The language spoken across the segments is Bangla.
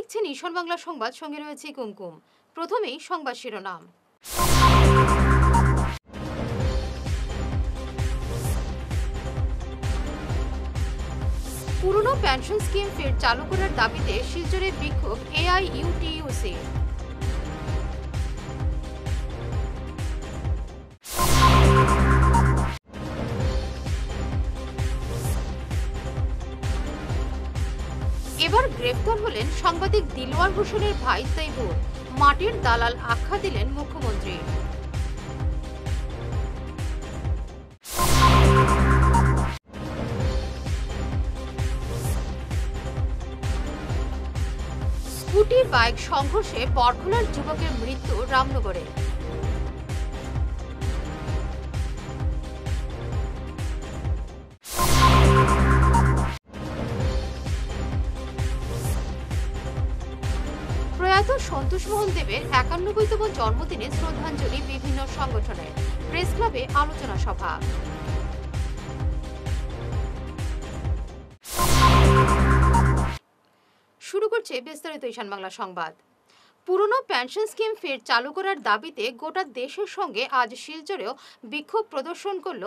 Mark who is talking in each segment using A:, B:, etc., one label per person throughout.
A: দেখছেন ঈশান বাংলা সংবাদ, সঙ্গে রয়েছে কুমকুম। প্রথমেই সংবাদ শিরোনাম। পুরনো পেনশন স্কিম ফের চালু করার দাবিতে শিলচরে বিক্ষোভ এআইইউটিইউসি। এবার গ্রেফতার হলেন সাংবাদিক দিলওয়ার হোসেনের ভাই তৈবুর। মাটির দালাল আখ্যা দিলেন মুখ্যমন্ত্রী। স্কুটি বাইক সংঘর্ষে বরখলার যুবকের মৃত্যু রামনগরে। প্রয়াত সন্তোষ মোহন দেবের ৯১তম জন্মদিনে শ্রদ্ধাঞ্জলি বিভিন্ন সংগঠনের। প্রেস ক্লাবে আলোচনা সভা। শুরু করছে বিস্তারিত ঈশান বাংলা সংবাদ। পুরনো পেনশন স্কিম ফের চালু করার দাবিতে গোটা দেশের সঙ্গে আজ শিলচরেও বিক্ষোভ প্রদর্শন করল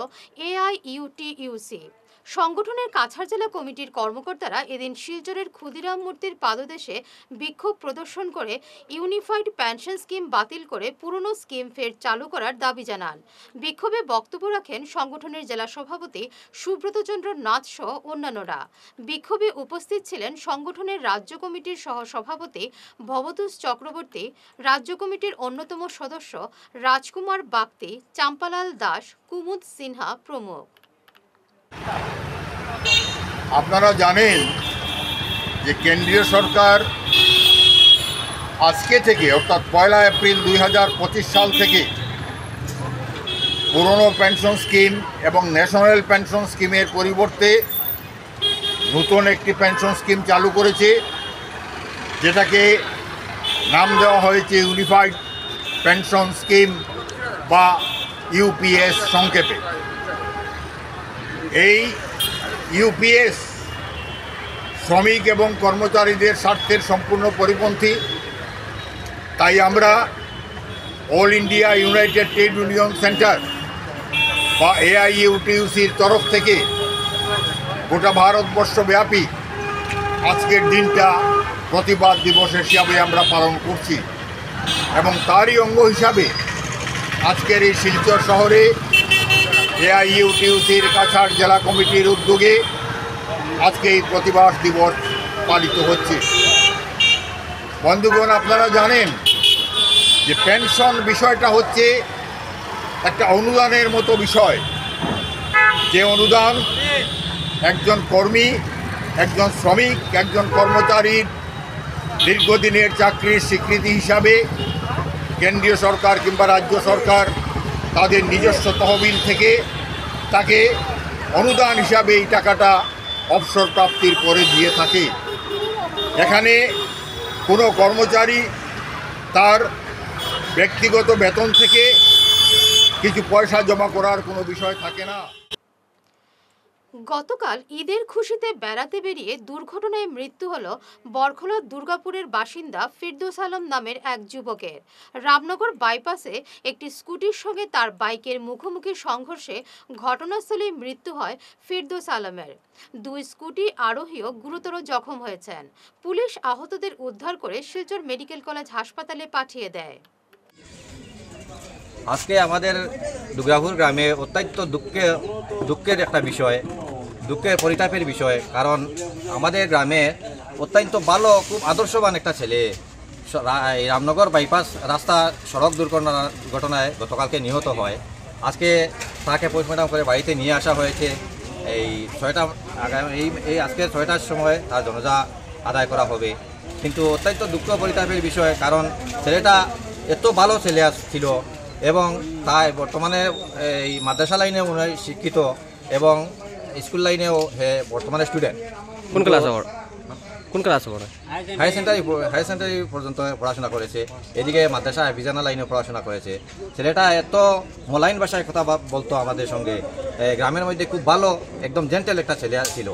A: এআইইউটিইউসি। সংগঠনের কাছাড় জেলা কমিটির কর্মকর্তারা এদিন শিলচরের ক্ষুদিরাম মূর্তির পাদদেশে বিক্ষোভ প্রদর্শন করে ইউনিফাইড পেনশন স্কিম বাতিল করে পুরনো স্কিম ফের চালু করার দাবি জানান। বিক্ষোভে বক্তব্য রাখেন সংগঠনের জেলা সভাপতি সুব্রতচন্দ্র নাথ সহ অন্যান্যরা। বিক্ষোভে উপস্থিত ছিলেন সংগঠনের রাজ্য কমিটির সহ সভাপতি ভবতোষ চক্রবর্তী, রাজ্য কমিটির অন্যতম সদস্য রাজকুমার বাগতি, চাম্পালাল দাস, কুমুদ সিনহা প্রমুখ।
B: আপনারা জানেন যে কেন্দ্রীয় সরকার আজকে থেকে অর্থাৎ ১ এপ্রিল ২০২৫ সাল থেকে পুরনো পেনশন স্কিম এবং ন্যাশনাল পেনশন স্কিমের পরিবর্তে নতুন একটি পেনশন স্কিম চালু করেছে, যেটাকে নাম দেওয়া হয়েছে ইউনিফাইড পেনশন স্কিম বা ইউপিএস সংক্ষেপে। এই ইউপিএস শ্রমিক এবং কর্মচারীদের স্বার্থের সম্পূর্ণ পরিপন্থী। তাই আমরা all India United trade union centre বা এআইইউটিইউসির তরফ থেকে গোটা ভারতবর্ষব্যাপী আজকের দিনটা প্রতিবাদ দিবস হিসাবে আমরা পালন করছি এবং তারই অঙ্গ হিসাবে আজকের এই শিলচর শহরে এআইইউটিইউসির কাছাড় জেলা কমিটির উদ্যোগে আজকে এই প্রতিবাদ দিবস পালিত হচ্ছে। বন্ধুগণ, আপনারা জানেন যে পেনশন বিষয়টা হচ্ছে একটা অনুদানের মতো বিষয়, যে অনুদান একজন কর্মী, একজন শ্রমিক, একজন কর্মচারীর দীর্ঘদিনের চাকরির স্বীকৃতি হিসাবে কেন্দ্রীয় সরকার কিংবা রাজ্য সরকার তাদের নিজস্ব তহবিল থেকে তাকে অনুদান হিসাবে এই টাকাটা অবসর প্রাপ্তির পরে দিয়ে থাকে। এখানে কোনো কর্মচারী তার ব্যক্তিগত বেতন থেকে কিছু পয়সা জমা করার কোনো বিষয় থাকে না।
A: গতকাল ঈদের খুশিতে বেড়াতে বেরিয়ে দুর্ঘটনায় মৃত্যু হল বরখলা দুর্গাপুরের বাসিন্দা ফিরদৌস আলম নামের এক যুবকের। রামনগর বাইপাসে একটি স্কুটির সঙ্গে তার বাইকের মুখোমুখি সংঘর্ষে ঘটনাস্থলেই মৃত্যু হয় ফিরদৌস আলমের। দুই স্কুটি আরোহীও গুরুতর জখম হয়েছেন। পুলিশ আহতদের উদ্ধার করে শিলচর মেডিকেল কলেজ হাসপাতালে পাঠিয়ে দেয়।
C: আজকে আমাদের দুর্গাপুর গ্রামে অত্যন্ত দুঃখের একটা বিষয়, দুঃখের পরিতাপের বিষয়। কারণ আমাদের গ্রামে অত্যন্ত ভালো, খুব আদর্শবান একটা ছেলে রামনগর বাইপাস রাস্তা সড়ক দুর্ঘটনায় গতকালকে নিহত হয়। আজকে তাকে পোস্টমর্টম করে বাড়িতে নিয়ে আসা হয়েছে। আজকে ৬টার সময় তার জানাজা আদায় করা হবে। কিন্তু অত্যন্ত দুঃখ পরিতাপের বিষয়, কারণ ছেলেটা এত ভালো ছেলে ছিল এবং তাই বর্তমানে এই মাদ্রাসা লাইনে শিক্ষিত এবং স্কুল লাইনেও বর্তমানে স্টুডেন্ট।
D: কোন ক্লাসে পড়ে?
C: হায়ার সেকেন্ডারি পর্যন্ত পড়াশোনা করেছে। এদিকে মাদ্রাসা হাফিজানা লাইনে পড়াশোনা করেছে। ছেলেটা এত মোলাইন ভাষায় কথা বলতো আমাদের সঙ্গে। গ্রামের মধ্যে খুব ভালো, একদম জেন্টেল একটা ছেলে ছিল।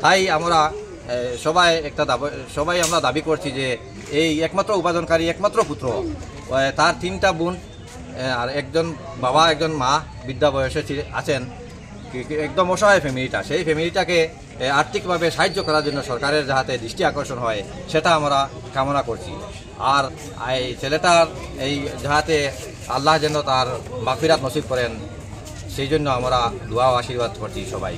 C: তাই আমরা সবাই আমরা দাবি করছি যে এই একমাত্র উপার্জনকারী একমাত্র পুত্র, তার 3টা বোন আর একজন বাবা একজন মা বৃদ্ধা বয়সে আছেন, একদম অসহায় ফ্যামিলিটা, সেই ফ্যামিলিটাকে আর্থিকভাবে সাহায্য করার জন্য সরকারের যাতে দৃষ্টি আকর্ষণ হয় সেটা আমরা কামনা করছি। আর এই ছেলেটার এই যাহাতে আল্লাহ যেন তার মাগফিরাত নসিব করেন সেই জন্য আমরা দোয়া ও আশীর্বাদ করছি সবাই।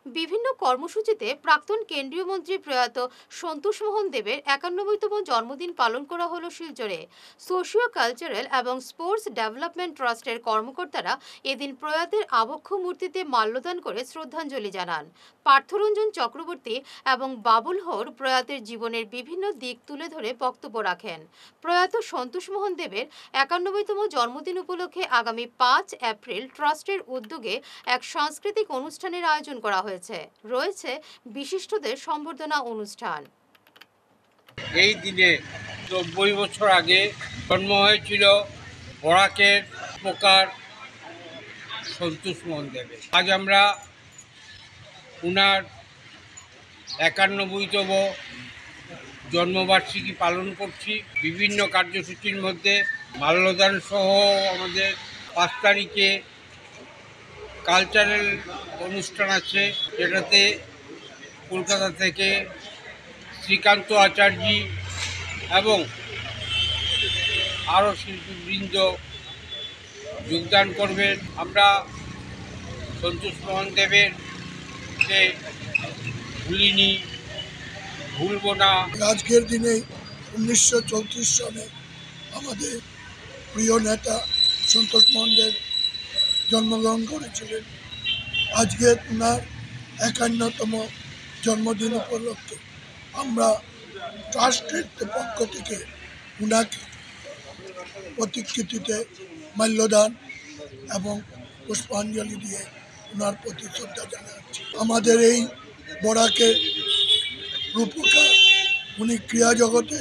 A: বিভিন্ন কর্মসূচিতে প্রাক্তন কেন্দ্রীয় মন্ত্রী প্রয়াত সন্তোষ মোহন দেবের 91তম জন্মদিন পালন করা হলো শিলচরে। সোশিও কালচারাল এবং স্পোর্টস ডেভেলপমেন্ট ট্রাস্টের কর্মকর্তারা এদিন প্রয়াতের আবক্ষ মূর্তিতে মাল্যদান করে শ্রদ্ধাঞ্জলি জানান। পার্থরঞ্জন চক্রবর্তী এবং বাবুল হর প্রয়াতের জীবনের বিভিন্ন দিক তুলে ধরে বক্তব্য রাখেন। প্রয়াত সন্তোষ মোহন দেবের 91তম জন্মদিন উপলক্ষে আগামী 5 এপ্রিল ট্রাস্টের উদ্যোগে এক সাংস্কৃতিক অনুষ্ঠানের আয়োজন করা রয়েছে বিশিষ্টদের সম্বর্ধনা অনুষ্ঠান।
E: এই দিনে 90 বছর আগে জন্ম হয়েছিল বরাকের উপকার সন্তোষ মোহন দেবের। আজ আমরা উনার 91তম জন্মবার্ষিকী পালন করছি। বিভিন্ন কার্যসূচির মধ্যে মাল্যদান সহ আমাদের 5 তারিখে কালচারাল অনুষ্ঠান আছে, যেটাতে কলকাতা থেকে শ্রীকান্ত আচার্য এবং আরও শিল্পীবৃন্দ যোগদান করবেন। আমরা সন্তোষ মোহন দেবের ভুলিনি, ভুলব না।
F: আজকের দিনে 1934 সনে আমাদের প্রিয় নেতা সন্তোষ মোহন দেব জন্মগ্রহণ করেছিলেন। আজকে ওনার 51তম জন্মদিন উপলক্ষে আমরা ট্রাস্টের পক্ষ থেকে ওনাকে প্রতিকৃতিতে মাল্যদান এবং পুষ্পাঞ্জলি দিয়ে ওনার প্রতি শ্রদ্ধা জানাচ্ছি। আমাদের এই বরাকের রূপকার, উনি ক্রীড়া জগতে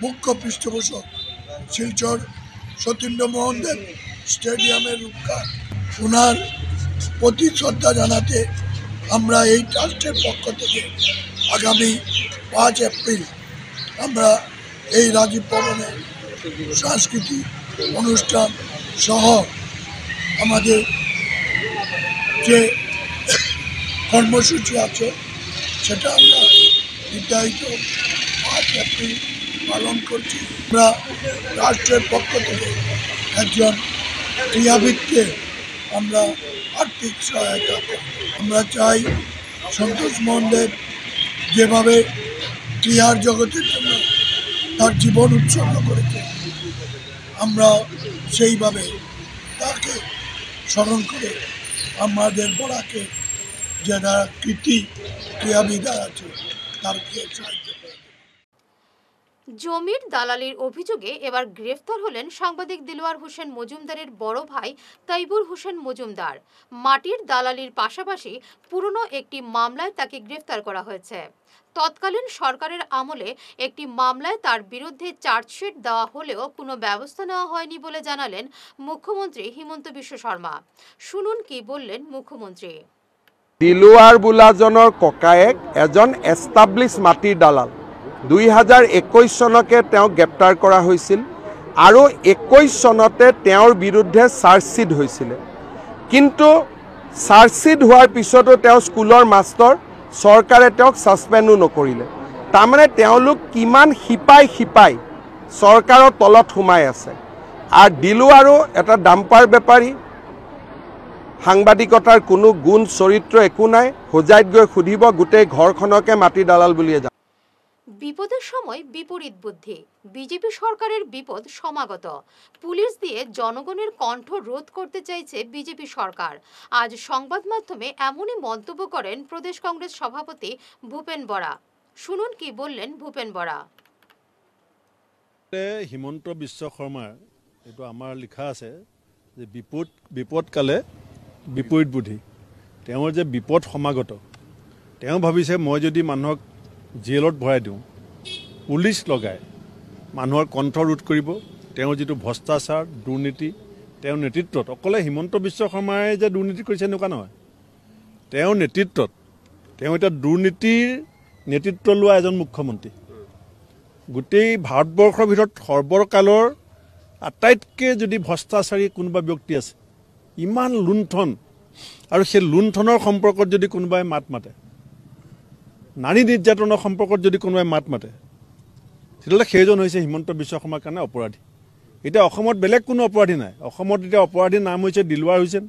F: মুখ্য পৃষ্ঠপোষক। শিলচর সতীন্দ্রমোহন দেব স্টেডিয়ামের রূপকার, ওনার প্রতি শ্রদ্ধা জানাতে আমরা এই ট্রাস্টের পক্ষ থেকে আগামী 5 এপ্রিল আমরা এই রাজীব ভবনে সাংস্কৃতিক অনুষ্ঠান সহ আমাদের যে কর্মসূচি আছে সেটা আমরা নির্ধারিত 5 এপ্রিল পালন করছি। আমরা রাষ্ট্রের পক্ষ থেকে একজন ক্রীড়াবিদকে আমরা আর্থিক সহায়তা করি। আমরা চাই সন্তোষ মোহন দেব যেভাবে ক্রীড়ার জগতের জন্য তার জীবন উৎসর্গ করেছে, আমরা সেইভাবে তাকে স্মরণ করে আমাদের বরাকে যারা কৃতি ক্রীড়াবিদরা আছে তারকে সাহায্য করে।
A: জমির দালালির অভিযোগে এবার গ্রেফতার হলেন সাংবাদিক দিলওয়ার হোসেন মজুমদারের বড় ভাই তাইবুর হোসেন মজুমদার। মাটির দালালির পাশাপাশি পুরনো একটি মামলায় তাকে গ্রেফতার করা হয়েছে। তৎকালীন সরকারের আমলে একটি মামলায় তার বিরুদ্ধে চার্জশিট দেওয়া হলেও কোনো ব্যবস্থা নেওয়া হয়নি বলে জানালেন মুখ্যমন্ত্রী হিমন্ত বিশ্ব শর্মা। শুনুন কি বললেন মুখ্যমন্ত্রী।
G: দিলওয়ার বোলাজনৰ ককায়েক এজন এষ্টাব্লিছ মাটিৰ দালাল। 2021 চনকে তেওঁক গ্ৰেপ্তাৰ কৰা হৈছিল আৰু 21 চনতে তেওঁৰ বিৰুদ্ধে চাৰ্জশ্বিট হৈছিল। কিন্তু চাৰ্জশ্বিট হোৱাৰ পিছতো তেওঁ স্কুলৰ মাষ্টৰ, চৰকাৰে তেওঁক ছাছপেণ্ডো নকৰিলে। তাৰমানে তেওঁলোক কিমান শিপাই চৰকাৰৰ তলত সোমাই আছে। আৰু দিলওয়াৰো এটা ডাম্পাৰ বেপাৰী, সাংবাদিকতাৰ কোনো গুণ চৰিত্ৰ একো নাই। হোজাইত গৈ সুধিব, গোটেই ঘৰখনকে মাটি দালাল বুলিয়ে জানে।
A: বিপদের সময় বিপরীত বুদ্ধি, বিজেপি সরকারের বিপদ সমাগত। পুলিশ দিয়ে জনগণের কণ্ঠ রোধ করতে চাইছে বিজেপি সরকার। আজ সংবাদ মাধ্যমে এমনই মন্তব্য করেন প্রদেশ কংগ্রেস সভাপতি ভূপেন বরা। শুনুন কি বললেন ভূপেন বরা।
H: হিমন্ত বিশ্ব শৰ্মাৰ এইটো আমাৰ লিখা আছে যে বিপদকালে বিপৰীত বুদ্ধি। তেওঁৰ যে বিপদ সমাগত, তেওঁ ভাবিছে মই যদি মানুহক জেলত ভৰাই দিওঁ, পুলিচ লগাই মানুহৰ কণ্ঠ ৰোধ কৰিব। তেওঁৰ যিটো ভ্ৰষ্টাচাৰ, দুৰ্নীতি, তেওঁৰ নেতৃত্বত, অকলে হিমন্ত বিশ্ব শৰ্মাই যে দুৰ্নীতি কৰিছে এনেকুৱা নহয়, তেওঁৰ নেতৃত্বত তেওঁ এতিয়া দুৰ্নীতিৰ নেতৃত্ব লোৱা এজন মুখ্যমন্ত্ৰী গোটেই ভাৰতবৰ্ষৰ ভিতৰত সৰ্বকালৰ আটাইতকৈ যদি ভ্ৰষ্টাচাৰী কোনোবা ব্যক্তি আছে ইমান লুণ্ঠন আৰু সেই লুণ্ঠনৰ সম্পৰ্কত যদি কোনোবাই মাত মাতে নাৰী নিৰ্যাতনৰ সম্পৰ্কত যদি কোনোবাই মাত মাতে তেতিয়াহ'লে সেইজন হৈছে হিমন্ত বিশ্ব শৰ্মাৰ কাৰণে অপৰাধী এতিয়া অসমত বেলেগ কোনো অপৰাধী নাই অসমত এতিয়া অপৰাধীৰ নাম হৈছে দিলৱাৰ হুছেইন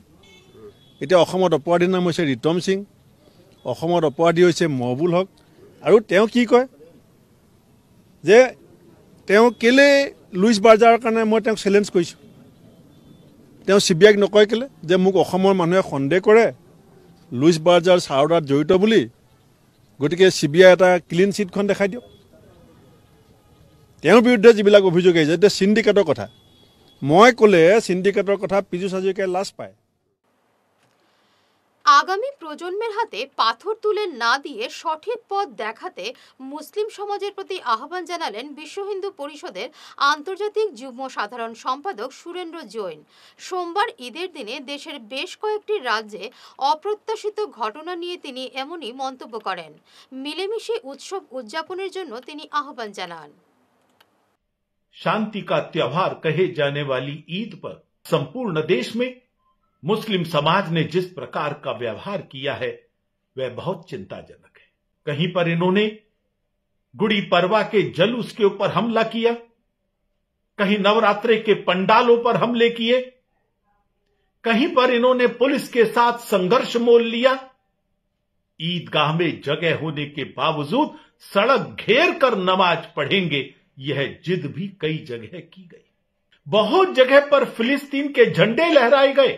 H: এতিয়া অসমত অপৰাধীৰ নাম হৈছে ৰিতম সিং অসমত অপৰাধী হৈছে মহবুল হক আৰু তেওঁ কি কয় যে তেওঁ কেলে লুইচ বাৰ্জাৰৰ কাৰণে মই তেওঁক চেলেঞ্জ কৰিছোঁ তেওঁ CBIক নকয় কেলে যে মোক অসমৰ মানুহে সন্দেহ কৰে লুইচ বাৰ্জাৰ চাওডাত জড়িত বুলি গতিকে CBI এটা ক্লিন চিটখন দেখাই দিয়ক তেওঁৰ বিৰুদ্ধে যিবিলাক অভিযোগ আহিছে যে সিন্ডিকেটৰ কথা মই ক'লে সিন্ডিকেটৰ কথা পীযুষ হাজৰিকাই লাজ পায়
A: আগামী প্রজন্মের হাতে পাথর তুলে না দিয়ে সঠিক পথ দেখাতে মুসলিম সমাজের প্রতি আহ্বান জানালেন বিশ্ব হিন্দু পরিষদের আন্তর্জাতিক যুগ্ম সাধারণ সম্পাদক সুরেন্দ্র জৈন সোমবার ঈদের দিনে দেশের বেশ কয়েকটি রাজ্যে অপ্রত্যাশিত ঘটনা নিয়ে তিনি এমনই মন্তব্য করেন মিলেমিশে উৎসব উদযাপনের জন্য তিনি আহ্বান জানান
I: शांति का त्योहार कहे जाने वाली ईद पर संपूर्ण देश में मुस्लिम समाज ने जिस प्रकार का व्यवहार किया है वह बहुत चिंताजनक है कहीं पर इन्होंने गुड़ी पड़वा के जुलूस के ऊपर हमला किया कहीं नवरात्रे के पंडालों पर हमले किए कहीं पर इन्होंने पुलिस के साथ संघर्ष मोल लिया ईदगाह में जगह होने के बावजूद सड़क घेर कर नमाज पढ़ेंगे यह जिद भी कई जगह की गई बहुत जगह पर फिलिस्तीन के झंडे लहराए गए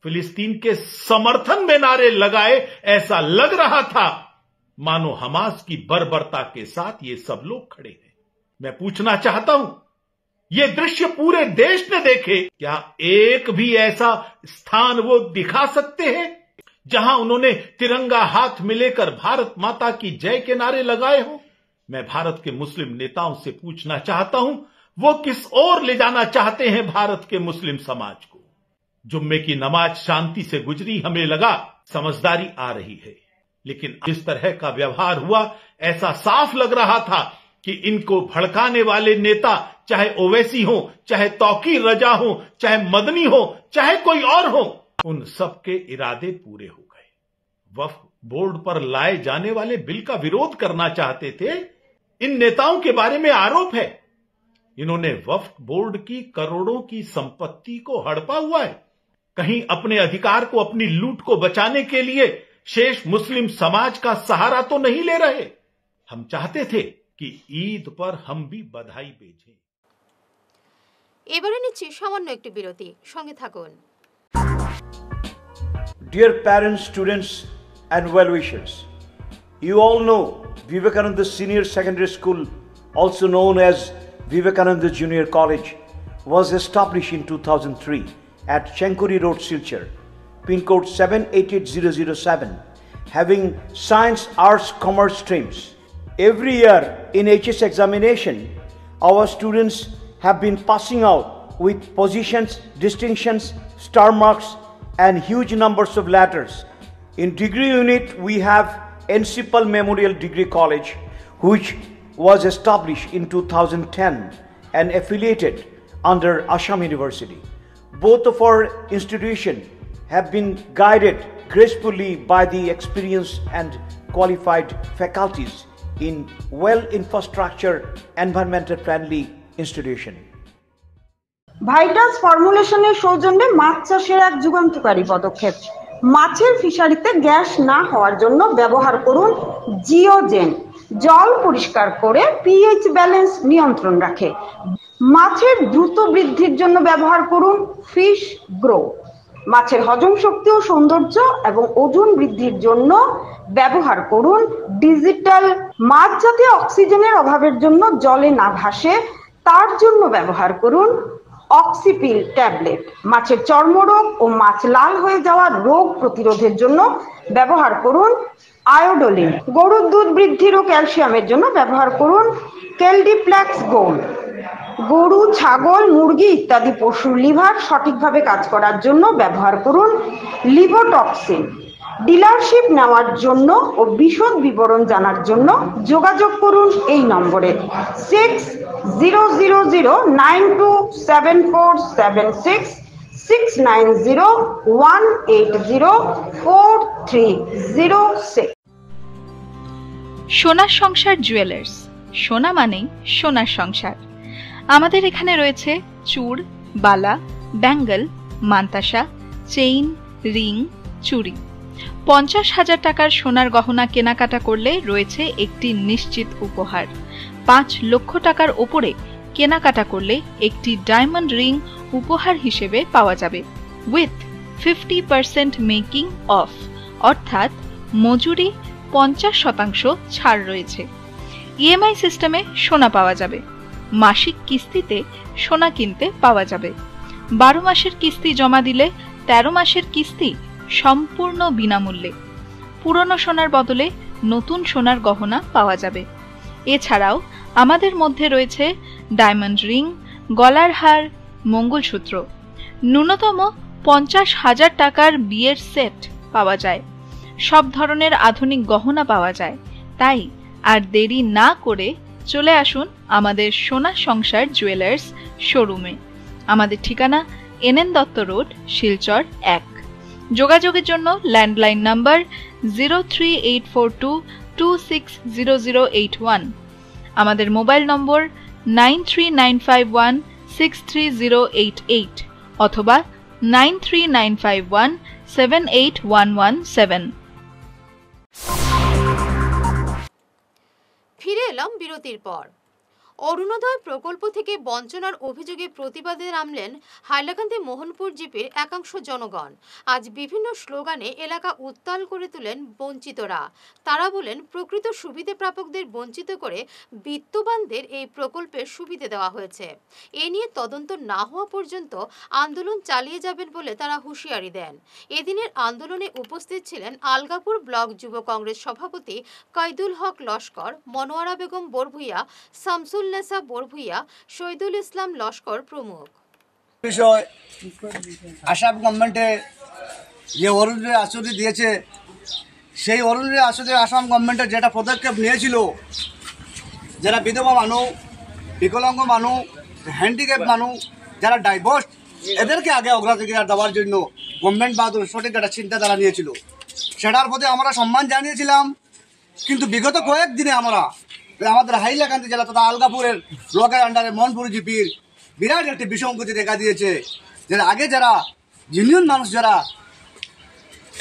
I: फिलिस्तीन के समर्थन में नारे लगाए ऐसा लग रहा था मानो हमास की बर्बरता के साथ ये सब लोग खड़े हैं मैं पूछना चाहता हूं ये दृश्य पूरे देश ने देखे क्या एक भी ऐसा स्थान वो दिखा सकते हैं जहां उन्होंने तिरंगा हाथ में लेकर भारत माता की जय के नारे लगाए हो मैं भारत के मुस्लिम नेताओं से पूछना चाहता हूं वो किस ओर ले जाना चाहते हैं भारत के मुस्लिम समाज को जुम्मे की नमाज शांति से गुजरी हमें लगा समझदारी आ रही है लेकिन जिस तरह का व्यवहार हुआ ऐसा साफ लग रहा था कि इनको भड़काने वाले नेता चाहे ओवैसी हो चाहे तौकीर रजा हो चाहे मदनी हो चाहे कोई और हो उन सब के इरादे पूरे हो गए वक्फ बोर्ड पर लाए जाने वाले बिल का विरोध करना चाहते थे इन नेताओं के बारे में आरोप है इन्होंने वक्फ बोर्ड की करोड़ों की संपत्ति को हड़पा हुआ है कहीं अपने अधिकार को अपनी लूट को बचाने के लिए शेष मुस्लिम समाज का सहारा तो नहीं ले रहे हम चाहते थे कि ईद पर हम भी बधाई भेजें
A: এবারে নিচ্ছি সামান্য একটি বিরতি সঙ্গে থাকুন
J: Dear parents, students and well-wishers, you all know Vivekananda Senior Secondary School, also known as Vivekananda Junior College, was established in 2003 at Chenkuri Road, Silchar, pin code 788007, having science, arts, commerce streams. Every year in HS examination, our students have been passing out with positions, distinctions, star marks and huge numbers of letters. In degree unit, we have Encipal Memorial Degree College, which was established in 2010 and affiliated under Assam University. Both of our institutions have been guided gracefully by the experienced and qualified faculties in well-infrastructure, environmental-friendly institution.
K: Vital ফর্মুলেশনের সৌজন্যে মাছ চাষের এক যুগান্তকারী পদক্ষেপ মাছের ফিশারিতে গ্যাস না হওয়ার জন্য ব্যবহার করুন জিওজেন জল পরিষ্কার করে পিএইচ ব্যালেন্স নিয়ন্ত্রণ রাখে মাছের দ্রুত বৃদ্ধির জন্য ব্যবহার করুন ফিশ গ্রো মাছের হজম শক্তি ও সৌন্দর্য এবং ওজন বৃদ্ধির জন্য ব্যবহার করুন ডিজিটাল মাছ যাতে অক্সিজেনের অভাবের জন্য জলে না ভাসে তার জন্য ব্যবহার করুন অক্সিপিল ট্যাবলেট মাছের চর্মরোগ ও মাছ লাল হয়ে যাওয়া রোগ প্রতিরোধের জন্য ব্যবহার করুন আয়োডোলিন গরুর দুধ বৃদ্ধির ও ক্যালসিয়ামের জন্য ব্যবহার করুন কেলডিপ্লেক্স গোল্ড গরু ছাগল মুরগি ইত্যাদি পশুর লিভার সঠিকভাবে কাজ করার জন্য ব্যবহার করুন লিভোটক্সিন ডিলারশিপ নেওয়ার জন্য ও বিশদ বিবরণ জানার জন্য যোগাযোগ করুন এই নম্বরে 6000927476 69018043006।
L: সোনার সংসার জুয়েলার্স, সোনা মানেই সোনার সংসার। আমাদের এখানে রয়েছে চূড়, বালা, ব্যাঙ্গল, মান্তাসা, চেইন, রিং, চুড়ি। 50,000 টাকার সোনার গহনা কেনাকাটা করলে রয়েছে একটি নিশ্চিত উপহার। 5 লক্ষ টাকার ওপরে কেনাকাটা করলে একটি ডায়মন্ড রিং উপহার হিসেবে পাওয়া যাবে উইথ 50% মেকিং অফ, অর্থাৎ মজুরি 50% ছাড় রয়েছে। ইএমআই সিস্টেমে সোনা পাওয়া যাবে। মাসিক কিস্তিতে সোনা কিনতে পাওয়া যাবে। 12 মাসের কিস্তি জমা দিলে 13 মাসের কিস্তি সম্পূর্ণ বিনামূল্যে। পুরনো সোনার বদলে নতুন সোনার গহনা পাওয়া যাবে। এছাড়াও আমাদের মধ্যে রয়েছে ডায়মন্ড রিং, গলার হার, মঙ্গলসূত্র। ন্যূনতম 50,000 টাকার বিয়ের সেট পাওয়া যায়। সব ধরনের আধুনিক গহনা পাওয়া যায়। তাই আর দেরি না করে চলে আসুন আমাদের সোনা সংসার জুয়েলার্স শোরুমে। আমাদের ঠিকানা NN দত্ত রোড, শিলচর 1। যোগাযোগের জন্য ল্যান্ডলাইন নাম্বার 03842260081, আমাদের মোবাইল নম্বর 9395163088 অথবা 9395178117।
A: ফিরে এলাম বিরতির পর। অরুণোদয় প্রকল্প থেকে বঞ্চনার অভিযোগে প্রতিবাদে নামলেন হাইলাকান্দি মোহনপুর জিপির একাংশ জনগণ। আজ বিভিন্ন স্লোগানে এলাকা উত্তাল করে তোলেন বঞ্চিতরা। তারা বলেন, প্রকৃত সুবিধা প্রাপকদের বঞ্চিত করে বিত্তবানদের এই প্রকল্পের সুবিধা দেওয়া হয়েছে। এ নিয়ে তদন্ত না হওয়া পর্যন্ত আন্দোলন চালিয়ে যাবেন বলে তারা হুঁশিয়ারি দেন। এদিনের আন্দোলনে উপস্থিত ছিলেন আলগাপুর ব্লক যুব কংগ্রেস সভাপতি কয়দুল হক লস্কর, মনোয়ারা বেগম বরভুইয়া, শামসুল নেসা বরভুইয়া, শহীদুল ইসলাম লস্কর প্রমুখ।
M: বিষয় আসাম গভর্নমেন্টে যে অরুণোদয় আশ্রয় দিয়েছে, সেই অরুণোদয় আশ্রয় আসাম গভর্নমেন্টের যেটা পদক্ষেপ নিয়েছিল, যারা বিধবা মানুষ, বিকলাঙ্গ মানুষ, হ্যান্ডিক্যাপ মানুষ, যারা ডাইভোর্স, এদেরকে আগে অগ্রাধিকার দেওয়ার জন্য গভর্নমেন্ট বাহাদুর সঠিক একটা চিন্তাধারা নিয়েছিল। সেটার প্রতি আমরা সম্মান জানিয়েছিলাম। কিন্তু বিগত কয়েকদিনে আমরা আমাদের হাইলাকান্দি জেলা তথা আলগাপুরের ব্লকের আন্ডারে মোহনপুর জিপির বিরাট একটি বিসংগতি দেখা দিয়েছে। যে আগে যারা জিনিয়ন মানুষ যারা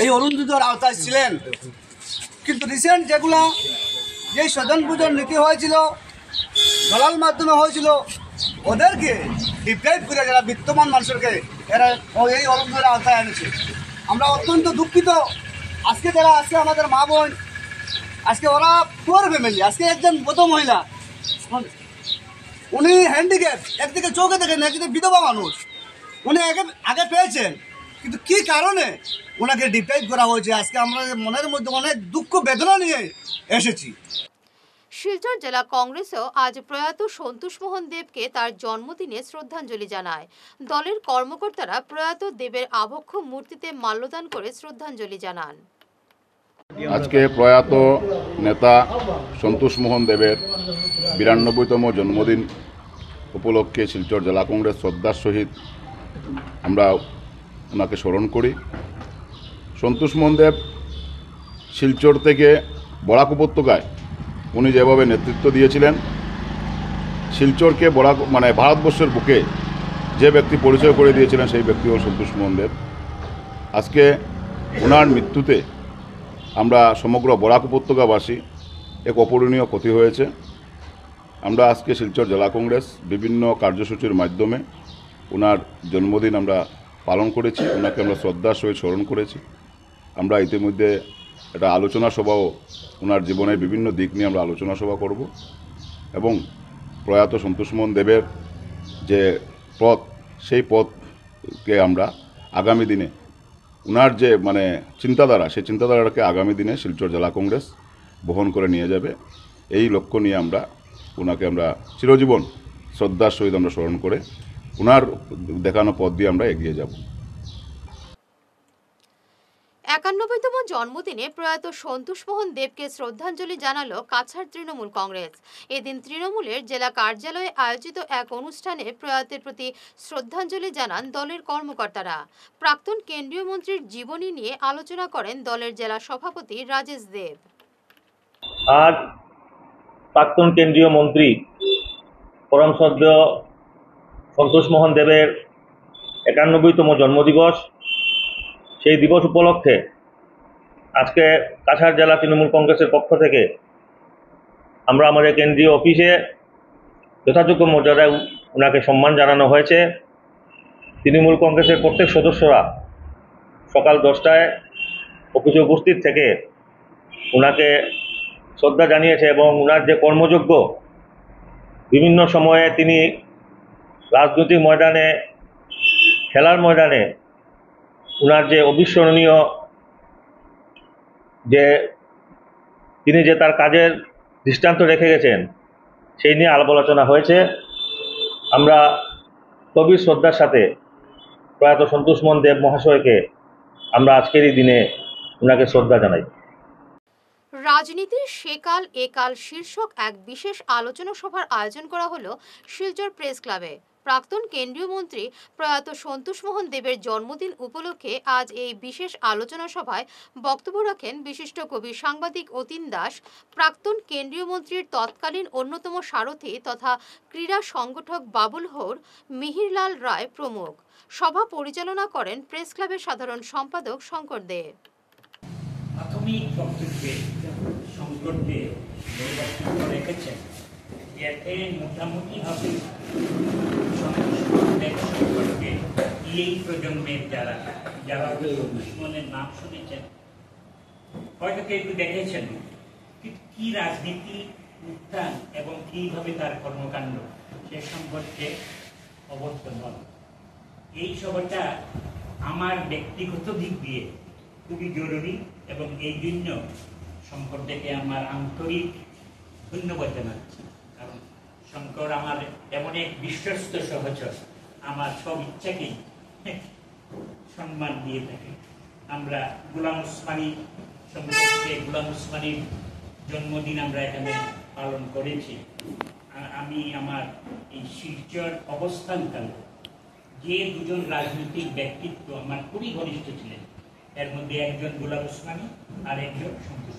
M: এই অরুণোদয়ের আওতায় ছিলেন, কিন্তু রিসেন্ট যেগুলো যেই স্বজন পুজোর নীতি হয়েছিল, দলাল মাধ্যমে হয়েছিল, ওদেরকে ডিপ্রাইভ করে যারা বিত্তমান মানুষকে এরা এই অরুণোদয়ের আওতায় এনেছে। আমরা অত্যন্ত দুঃখিত। আজকে যারা আছে আমাদের মা বোন, আজকে ওরা পুয়ার ফ্যামিলি। আজকে একজন বৃদ্ধ মহিলা, উনি হ্যান্ডিক্যাপ, একদিকে চোখে দেখেন, একদিকে বিধবা মানুষ, উনি আগে পেয়েছেন, কিন্তু কি কারণে ওনাকে ডিপ্রাইভ করা হয়েছে, আজকে আমরা মনের মধ্যে অনেক দুঃখ বেদনা নিয়ে এসেছি।
A: শিলচর জেলা কংগ্রেসও আজ প্রয়াত সন্তোষ মোহন দেবকে তার জন্মদিনে শ্রদ্ধাঞ্জলি জানায়। দলের কর্মকর্তারা প্রয়াত দেবের আবক্ষ মূর্তিতে মাল্যদান করে শ্রদ্ধাঞ্জলি জানান।
N: আজকে প্রয়াত নেতা সন্তোষ মোহন দেবের 92তম জন্মদিন উপলক্ষে শিলচর জেলা কংগ্রেস শ্রদ্ধার সহিত আমরা ওনাকে স্মরণ করি। সন্তোষ মোহন দেব শিলচর থেকে বরাক উপত্যকায় উনি যেভাবে নেতৃত্ব দিয়েছিলেন, শিলচরকে ভারতবর্ষের বুকে যে ব্যক্তি পরিচয় করে দিয়েছিলেন, সেই ব্যক্তি হল সন্তোষ মোহন দেব। আজকে ওনার মৃত্যুতে আমরা সমগ্র বরাক উপত্যকাবাসী এক অপূরণীয় ক্ষতি হয়েছে। আমরা আজকে শিলচর জেলা কংগ্রেস বিভিন্ন কার্যসূচির মাধ্যমে ওনার জন্মদিন আমরা পালন করেছি। ওনাকে আমরা শ্রদ্ধার সহিত স্মরণ করেছি। আমরা ইতিমধ্যে একটা আলোচনা সভাও ওনার জীবনের বিভিন্ন দিক নিয়ে আমরা আলোচনা সভা করব এবং প্রয়াত সন্তোষ মোহন দেবের যে পথ, সেই পথকে আমরা আগামী দিনে ওনার যে চিন্তাধারা, সেই চিন্তাধারাকে আগামী দিনে শিলচর জেলা কংগ্রেস বহন করে নিয়ে যাবে। এই লক্ষ্য নিয়ে ওনাকে আমরা চিরজীবন শ্রদ্ধার সহিত আমরা স্মরণ করে ওনার দেখানো পথ দিয়ে আমরা এগিয়ে যাব।
A: 91তম জন্মদিনে প্রয়াত সন্তোষমোহন দেবকে শ্রদ্ধাঞ্জলি জানালো কাছাড় তৃণমূল কংগ্রেস। এদিন তৃণমূলের জেলা কার্যালয়ে আয়োজিত এক অনুষ্ঠানে প্রয়াতের প্রতি শ্রদ্ধাঞ্জলি জানান দলের কর্মকর্তারা। প্রাক্তন কেন্দ্রীয় মন্ত্রীর জীবনী নিয়ে আলোচনা করেন দলের জেলা সভাপতি রাজেশ দেব।
O: আজ প্রাক্তন কেন্দ্রীয় মন্ত্রী পরম শ্রদ্ধেয় সন্তোষমোহন দেবের 91তম জন্মদিবস। সেই দিবস উপলক্ষে আজকে কাছাড় জেলা তৃণমূল কংগ্রেসের পক্ষ থেকে আমরা আমাদের কেন্দ্রীয় অফিসে যথাযোগ্য মর্যাদায় ওনাকে সম্মান জানানো হয়েছে। তৃণমূল কংগ্রেসের প্রত্যেক সদস্যরা সকাল 10টায় অফিসে উপস্থিত থেকে ওনাকে শ্রদ্ধা জানিয়েছে এবং ওনার যে কর্মযোগ্য, বিভিন্ন সময়ে তিনি রাজনৈতিক ময়দানে, খেলার ময়দানে ওনার যে অবিস্মরণীয় যে তিনি যে তার কাজের দৃষ্টান্ত রেখে গেছেন সেই নিয়ে আলাপ আলোচনা হয়েছে। আমরা গভীর শ্রদ্ধার সাথে প্রয়াত সন্তোষমোহন দেব মহাশয়কে আমরা আজকের এই দিনে ওনাকে শ্রদ্ধা জানাই।
A: রাজনীতির সেকাল একাল শীর্ষক এক বিশেষ আলোচনা সভার আয়োজন করা হলো শিলচর প্রেস ক্লাবে। প্রাক্তন কেন্দ্রীয় মন্ত্রী প্রয়াত সন্তোষমোহন দেবের জন্মদিন উপলক্ষে আজ এই বিশেষ আলোচনা সভায় বক্তব্য রাখেন বিশিষ্ট কবি সাংবাদিক অতীন দাস, প্রাক্তন কেন্দ্রীয় মন্ত্রীর তৎকালীন অন্যতম সারথী তথা ক্রীড়া সংগঠক বাবুল হৌর, মিহিরলাল রায় প্রমুখ। সভা পরিচালনা করেন প্রেস ক্লাবের সাধারণ সম্পাদক শঙ্কর দে।
P: প্রাথমিক বক্তব্যে শঙ্কর দে বক্তব্য রেখেছেন, এতে মোটামুটিভাবে সম্পর্কে এই প্রজন্মের যারা দুশ্মনের নাম শুনেছেন, হয়তো কেউ একটু দেখেছেন কি রাজনীতি উত্থান এবং কিভাবে তার কর্মকাণ্ড সে সম্পর্কে অবগত নন। এই সভাটা আমার ব্যক্তিগত দিক দিয়ে খুবই জরুরি এবং এই জন্য শঙ্কর থেকে আমার আন্তরিক ধন্যবাদ জানাচ্ছি। কারণ শঙ্কর আমার এমন এক বিশ্বস্ত সহচর, আমার সব ইচ্ছাকেই সম্মান দিয়ে থাকে। আমরা গোলাম উসমানী সম্পর্কে গোলাম উসমানীর জন্মদিন আমরা এখানে পালন করেছি। আমি আমার এই শিলচর অবস্থানকালে যে দুজন রাজনৈতিক ব্যক্তিত্ব আমার খুবই ঘনিষ্ঠ ছিলেন, এর মধ্যে একজন গোলাম উসমানী আর একজন সন্তোষ।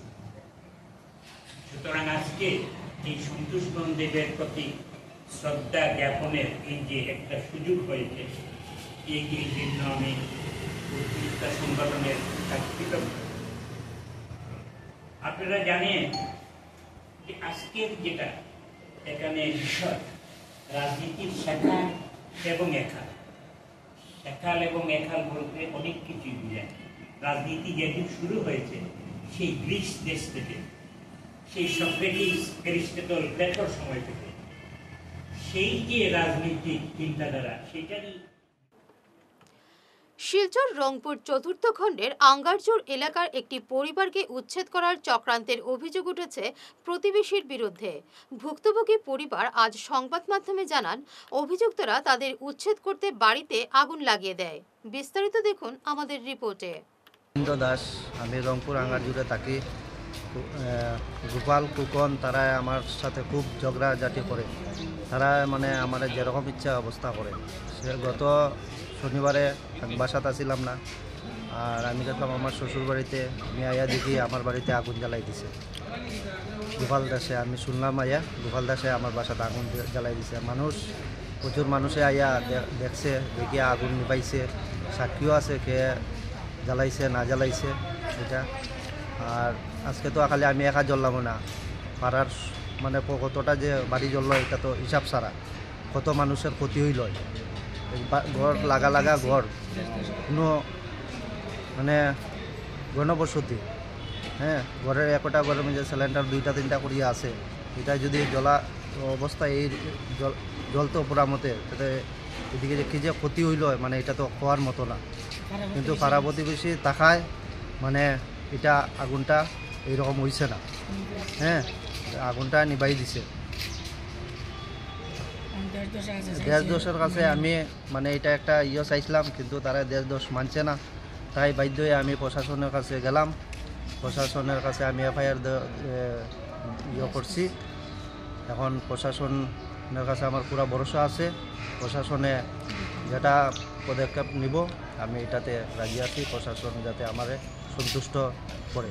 P: সুতরাং আজকে এই সন্তোষমোহন দেবের প্রতি শ্রদ্ধা জ্ঞাপনের এই যে একটা সুযোগ হয়েছে, এই জন্য আমি সংগঠনের কৃতজ্ঞ। আপনারা জানেন যে আজকের যেটা এখানে বিষয় রাজনীতির সেকাল এবং একাল। সেকাল এবং একাল বলতে অনেক কিছুই বোঝায়। রাজনীতি যেদিন শুরু হয়েছে সেই গ্রিস দেশ থেকে, সেই সক্রেটিস, অ্যারিস্টটল, প্লেটোর সময় থেকে, সেই যে রাজনৈতিক চিন্তাধারা সেটারই।
A: শিলচর রংপুর চতুর্থ খণ্ডের আঙ্গারজোর এলাকার একটি পরিবারকে উচ্ছেদ করার চক্রান্তের অভিযোগ উঠেছে প্রতিবেশীর বিরুদ্ধে। ভুক্তভোগী পরিবার আজ সংবাদ মাধ্যমে জানান, অভিযুক্তরা তাদের উচ্ছেদ করতে বাড়িতে আগুন লাগিয়ে দেয়। বিস্তারিত দেখুন আমাদের রিপোর্টে।
C: দাস, আমি রংপুর আঙ্গারজোরে থাকি। গোপাল, কুকন তারা আমার সাথে খুব ঝগড়াঝাটি করে। তারা মানে আমার যেরকম ইচ্ছা অবস্থা করে। সে গত শনিবারে বাসাতে ছিলাম না, আর আমি দেখলাম আমার শ্বশুর বাড়িতে, আমি আয়া দেখি আমার বাড়িতে আগুন জ্বালাই দিছে গোপাল দাসে। আমি শুনলাম আয়া গোপাল দাসে আমার বাসাতে আগুন জ্বালাই দিছে। প্রচুর মানুষে আয়া দেখছে, দেখে আগুন নিভাইছে। সাক্ষীও আছে কে জ্বালাইছে না জ্বালাইছে এটা। আর আজকে তো খালি আমি একা জ্বললাম না, পাড়ার মানে কতটা যে বাড়ি জ্বললো এটা তো হিসাব ছাড়া। কত মানুষের ক্ষতি হইল। ঘর লাগা ঘর, কোনো মানে গণবসতি, হ্যাঁ, ঘরের একটা ঘরের মধ্যে সিলিন্ডার 2-3টা করিয়া আছে। এটা যদি জ্বলা অবস্থা এই জলতো পুরা মতে, তাতে এদিকে যে কী যে ক্ষতি হইল মানে এটা তো হওয়ার মতো না। কিন্তু পাড়া প্রতিবেশী তাকায় মানে এটা আগুনটা এইরকম হয়েছে না, হ্যাঁ, আগুনটা নিভাই দিছে। দেশ দোষের কাছে আমি মানে এটা একটা চাইছিলাম, কিন্তু তারা দেশ দোষ মানছে না। তাই বাধ্য হয়ে আমি প্রশাসনের কাছে গেলাম। প্রশাসনের কাছে আমি এফআইআর করছি। এখন প্রশাসনের কাছে আমার পুরো ভরসা আছে, প্রশাসনে যেটা পদক্ষেপ নিব আমি এটাতে রাজি আছি, প্রশাসন যাতে আমারে সন্তুষ্ট করে।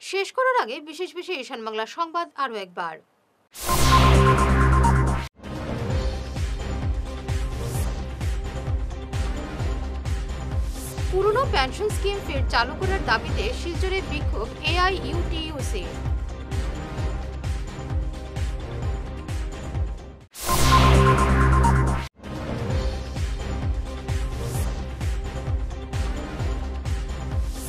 A: শেষ করার আগে বিশেষ ঈশান বাংলা সংবাদ আরও একবার। পুরনো পেনশন স্কিম ফের চালু করার দাবিতে শিলচরে বিক্ষোভ AIUTUC।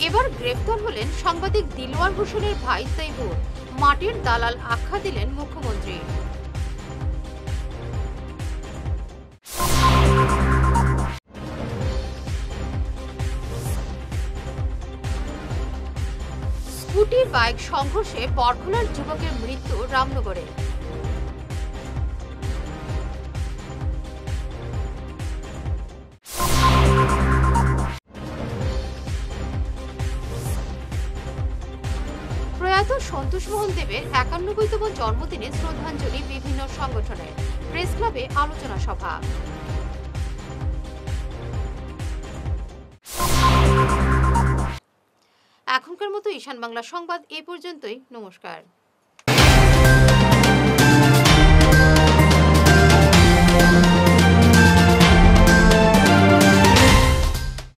A: এবার গ্রেফতার হলেন সাংবাদিক দিলওয়ার হোসেনের ভাই তৈবুর। মাটির দালাল আখ্যা দিলেন মুখ্যমন্ত্রী। স্কুটি বাইক সংঘর্ষে বরখলার যুবকের মৃত্যু রামনগরে। প্রয়াত সন্তোষ মোহন দেবের ৯১তম জন্মদিনে শ্রদ্ধাঞ্জলি বিভিন্ন সংগঠনের। প্রেস ক্লাবে আলোচনা সভা। এখনকার মতো ঈশান বাংলা সংবাদ এ পর্যন্তই। নমস্কার।